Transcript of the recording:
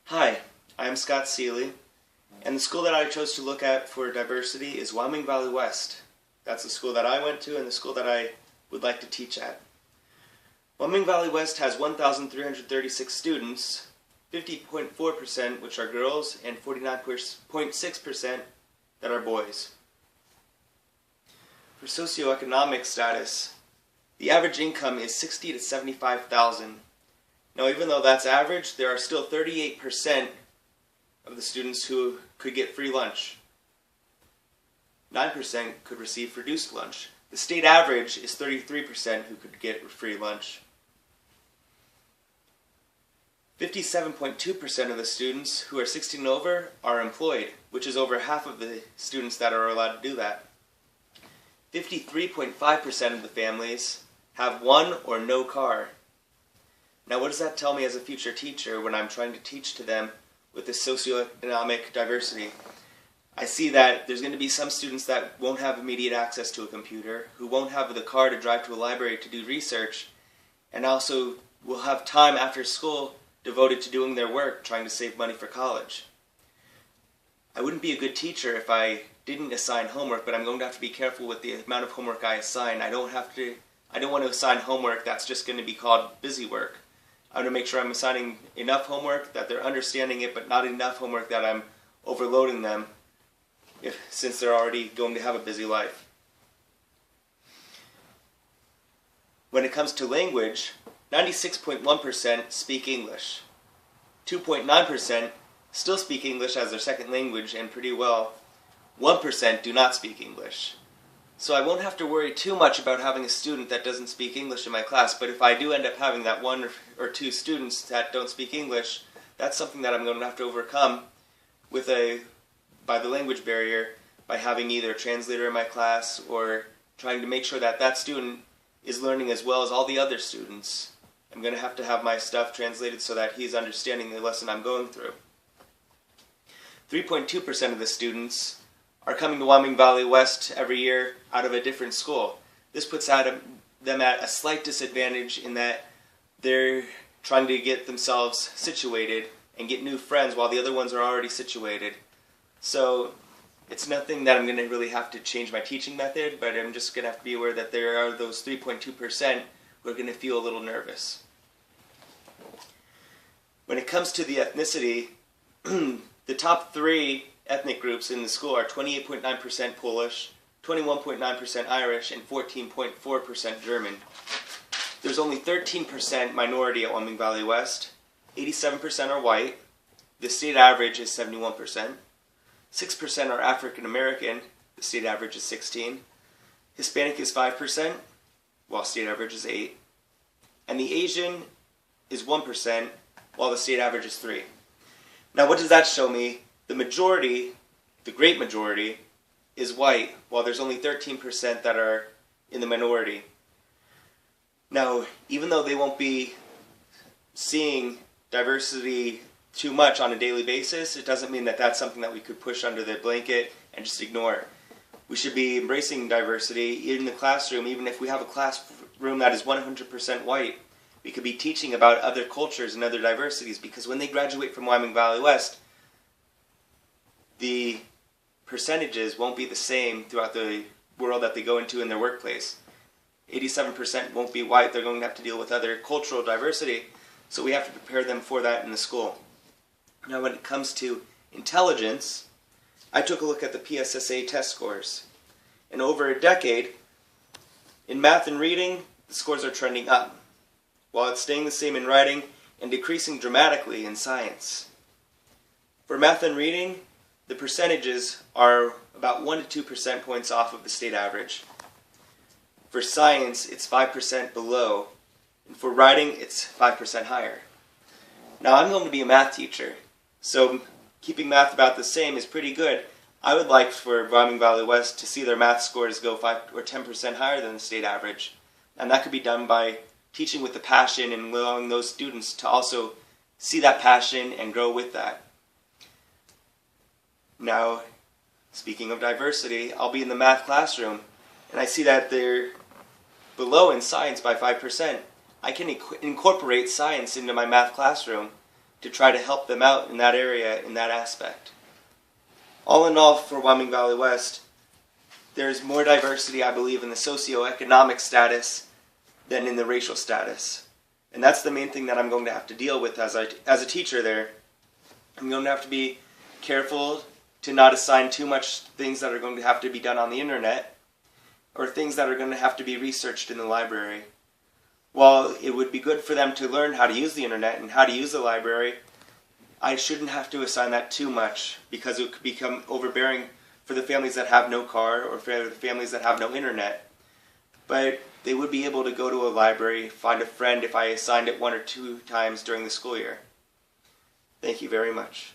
Hi, I'm Scott Seeley, and the school that I chose to look at for diversity is Wyoming Valley West. That's the school that I went to and the school that I would like to teach at. Wyoming Valley West has 1,336 students, 50.4% which are girls and 49.6% that are boys. For socioeconomic status, the average income is $60,000 to $75,000. Now, even though that's average, there are still 38% of the students who could get free lunch. 9% could receive reduced lunch. The state average is 33% who could get free lunch. 57.2% of the students who are 16 and over are employed, which is over half of the students that are allowed to do that. 53.5% of the families have one or no car. Now, what does that tell me as a future teacher when I'm trying to teach to them with this socioeconomic diversity? I see that there's going to be some students that won't have immediate access to a computer, who won't have the car to drive to a library to do research, and also will have time after school devoted to doing their work, trying to save money for college. I wouldn't be a good teacher if I didn't assign homework, but I'm going to have to be careful with the amount of homework I assign. I don't want to assign homework that's just going to be called busy work. I want to make sure I'm assigning enough homework that they're understanding it, but not enough homework that I'm overloading them since they're already going to have a busy life. When it comes to language, 96.1% speak English. 2.9% still speak English as their second language and pretty well. 1% do not speak English. So I won't have to worry too much about having a student that doesn't speak English in my class, but if I do end up having that one or two students that don't speak English, that's something that I'm going to have to overcome by the language barrier, by having either a translator in my class or trying to make sure that that student is learning as well as all the other students. I'm going to have my stuff translated so that he's understanding the lesson I'm going through. 3.2% of the students are coming to Wyoming Valley West every year out of a different school. This puts them at a slight disadvantage in that they're trying to get themselves situated and get new friends while the other ones are already situated. So it's nothing that I'm going to really have to change my teaching method, but I'm just going to have to be aware that there are those 3.2% who are going to feel a little nervous. When it comes to the ethnicity, the top three ethnic groups in the school are 28.9% Polish, 21.9% Irish, and 14.4% German. There's only 13% minority at Wyoming Valley West, 87% are white, the state average is 71%, 6% are African American, the state average is 16%, Hispanic is 5%, while state average is 8%, and the Asian is 1%, while the state average is 3%. Now, what does that show me? The majority, the great majority, is white, while there's only 13% that are in the minority. Now, even though they won't be seeing diversity too much on a daily basis, it doesn't mean that that's something that we could push under the blanket and just ignore. We should be embracing diversity in the classroom, even if we have a classroom that is 100% white. We could be teaching about other cultures and other diversities, because when they graduate from Wyoming Valley West, the percentages won't be the same throughout the world that they go into in their workplace. 87% won't be white. They're going to have to deal with other cultural diversity, so we have to prepare them for that in the school. Now, when it comes to intelligence, I took a look at the PSSA test scores. And over a decade, in math and reading, the scores are trending up, while it's staying the same in writing and decreasing dramatically in science. For math and reading, the percentages are about 1 to 2% points off of the state average. For science, it's 5% below, and for writing, it's 5% higher. Now, I'm going to be a math teacher, so keeping math about the same is pretty good. I would like for Wyoming Valley West to see their math scores go 5 or 10% higher than the state average, and that could be done by teaching with the passion and allowing those students to also see that passion and grow with that. Now, speaking of diversity, I'll be in the math classroom, and I see that they're below in science by 5%. I can incorporate science into my math classroom to try to help them out in that area, in that aspect. All in all, for Wyoming Valley West, there's more diversity, I believe, in the socioeconomic status than in the racial status. And that's the main thing that I'm going to have to deal with as a teacher there. I'm going to have to be careful to not assign too much things that are going to have to be done on the internet or things that are going to have to be researched in the library. While it would be good for them to learn how to use the internet and how to use the library, I shouldn't have to assign that too much because it could become overbearing for the families that have no car or for the families that have no internet. But they would be able to go to a library, find a friend if I assigned it 1 or 2 times during the school year. Thank you very much.